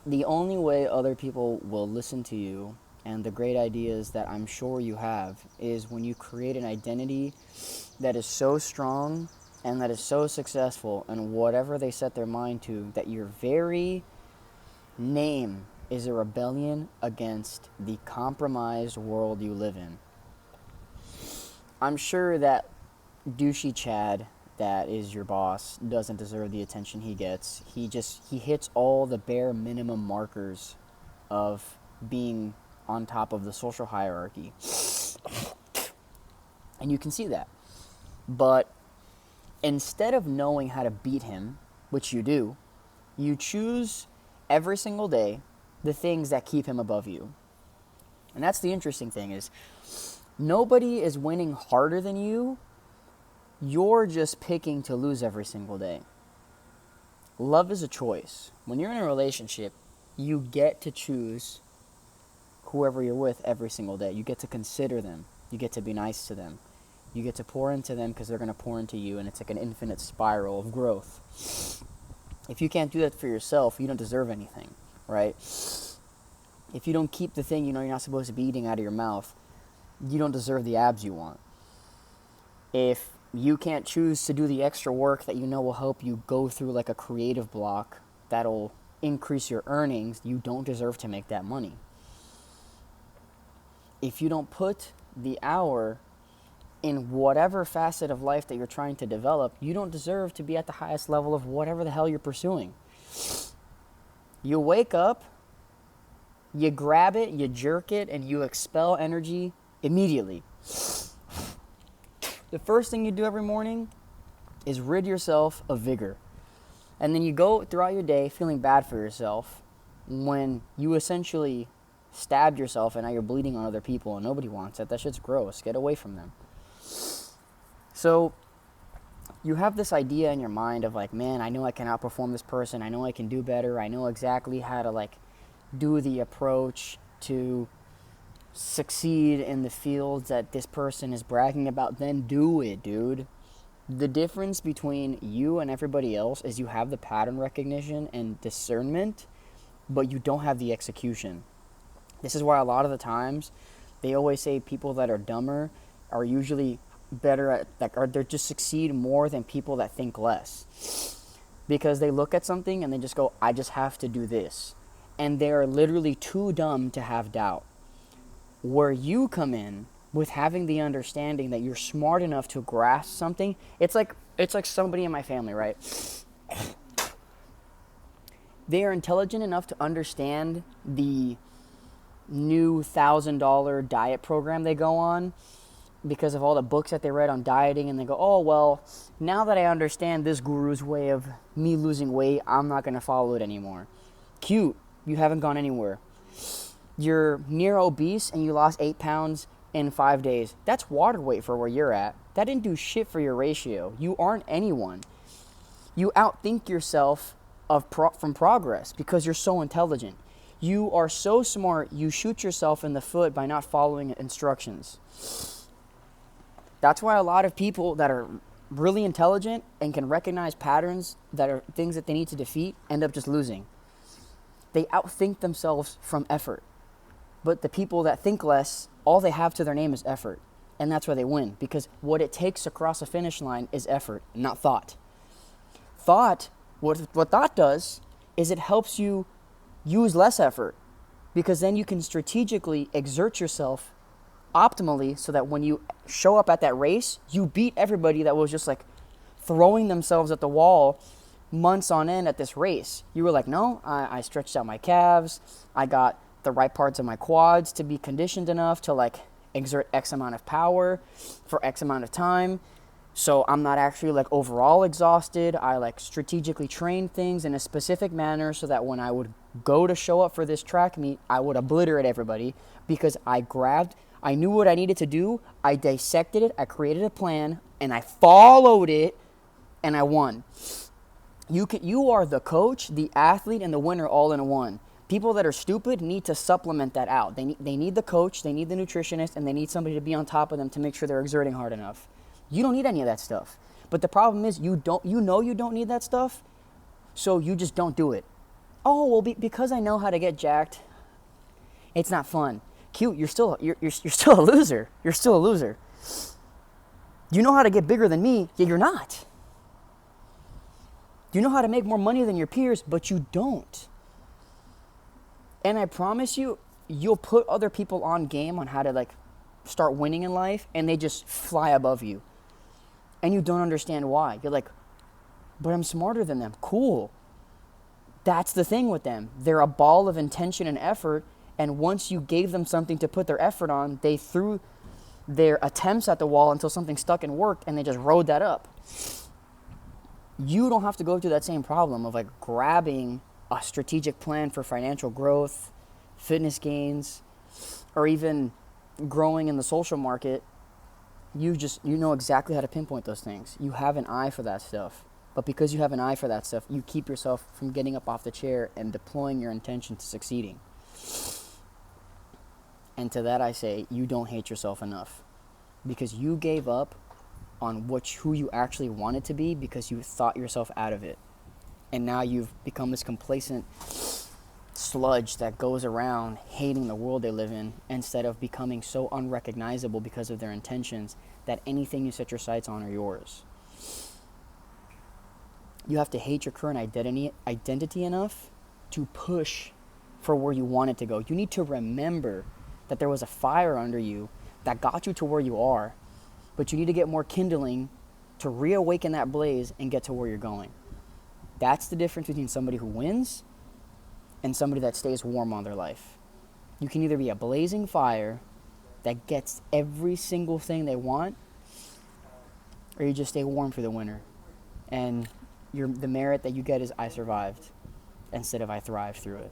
The only way other people will listen to you and the great ideas that I'm sure you have is when you create an identity that is so strong and that is so successful in whatever they set their mind to that your very name is a rebellion against the compromised world you live in. I'm sure that douchey Chad that is your boss doesn't deserve the attention he gets. He hits all the bare minimum markers of being on top of the social hierarchy. And you can see that. But instead of knowing how to beat him, which you do, you choose every single day the things that keep him above you. And that's the interesting thing is nobody is winning harder than you. You're just picking to lose every single day. Love is a choice. When you're in a relationship, you get to choose whoever you're with every single day. You get to consider them. You get to be nice to them. You get to pour into them because they're going to pour into you, and it's like an infinite spiral of growth. If you can't do that for yourself, you don't deserve anything, right? If you don't keep the thing you know you're not supposed to be eating out of your mouth, you don't deserve the abs you want. If you can't choose to do the extra work that you know will help you go through like a creative block that'll increase your earnings, you don't deserve to make that money. If you don't put the hour in whatever facet of life that you're trying to develop, you don't deserve to be at the highest level of whatever the hell you're pursuing. You wake up, you grab it, you jerk it, and you expel energy immediately. The first thing you do every morning is rid yourself of vigor. And then you go throughout your day feeling bad for yourself when you essentially stabbed yourself and now you're bleeding on other people and nobody wants it. That shit's gross. Get away from them. So you have this idea in your mind of like, man, I know I can outperform this person. I know I can do better. I know exactly how to like do the approach to succeed in the fields that this person is bragging about. Then do it, dude. The difference between you and everybody else is you have the pattern recognition and discernment, but you don't have the execution. This is why a lot of the times they always say people that are dumber are usually better at, like, or they just succeed more than people that think less. Because they look at something and they just go, I just have to do this. And they are literally too dumb to have doubt. Where you come in with having the understanding that you're smart enough to grasp something, it's like somebody in my family, right? They are intelligent enough to understand the new $1,000 diet program they go on because of all the books that they read on dieting, and they go, oh, well, now that I understand this guru's way of me losing weight, I'm not going to follow it anymore. Cute. You haven't gone anywhere. You're near obese and you lost 8 pounds in 5 days. That's water weight for where you're at. That didn't do shit for your ratio. You aren't anyone. You outthink yourself from progress because you're so intelligent. You are so smart, you shoot yourself in the foot by not following instructions. That's why a lot of people that are really intelligent and can recognize patterns that are things that they need to defeat end up just losing. They outthink themselves from effort. But the people that think less, all they have to their name is effort. And that's why they win. Because what it takes to cross a finish line is effort, not thought. What thought does is it helps you use less effort. Because then you can strategically exert yourself optimally so that when you show up at that race, you beat everybody that was just like throwing themselves at the wall months on end at this race. You were like, no, I stretched out my calves. I got the right parts of my quads to be conditioned enough to like exert X amount of power for X amount of time. So I'm not actually like overall exhausted. I like strategically trained things in a specific manner so that when I would go to show up for this track meet, I would obliterate everybody because I knew what I needed to do. I dissected it. I created a plan and I followed it and I won. You are the coach, the athlete, and the winner all in one. People that are stupid need to supplement that out. They need the coach, they need the nutritionist, and they need somebody to be on top of them to make sure they're exerting hard enough. You don't need any of that stuff. But the problem is you know you don't need that stuff, so you just don't do it. Oh, well, because I know how to get jacked, it's not fun. Cute, you're still a loser. You're still a loser. You know how to get bigger than me, yet you're not. You know how to make more money than your peers, but you don't. And I promise you, you'll put other people on game on how to like start winning in life, and they just fly above you. And you don't understand why. You're like, but I'm smarter than them. Cool. That's the thing with them. They're a ball of intention and effort, and once you gave them something to put their effort on, they threw their attempts at the wall until something stuck and worked, and they just rode that up. You don't have to go through that same problem of like grabbing a strategic plan for financial growth, fitness gains, or even growing in the social market. You know exactly how to pinpoint those things. You have an eye for that stuff. But because you have an eye for that stuff, you keep yourself from getting up off the chair and deploying your intention to succeeding. And to that I say, you don't hate yourself enough. Because you gave up on who you actually wanted to be because you thought yourself out of it. And now you've become this complacent sludge that goes around hating the world they live in, instead of becoming so unrecognizable because of their intentions that anything you set your sights on are yours. You have to hate your current identity enough to push for where you want it to go. You need to remember that there was a fire under you that got you to where you are, but you need to get more kindling to reawaken that blaze and get to where you're going. That's the difference between somebody who wins and somebody that stays warm all their life. You can either be a blazing fire that gets every single thing they want, or you just stay warm for the winter. And the merit that you get is I survived instead of I thrived through it.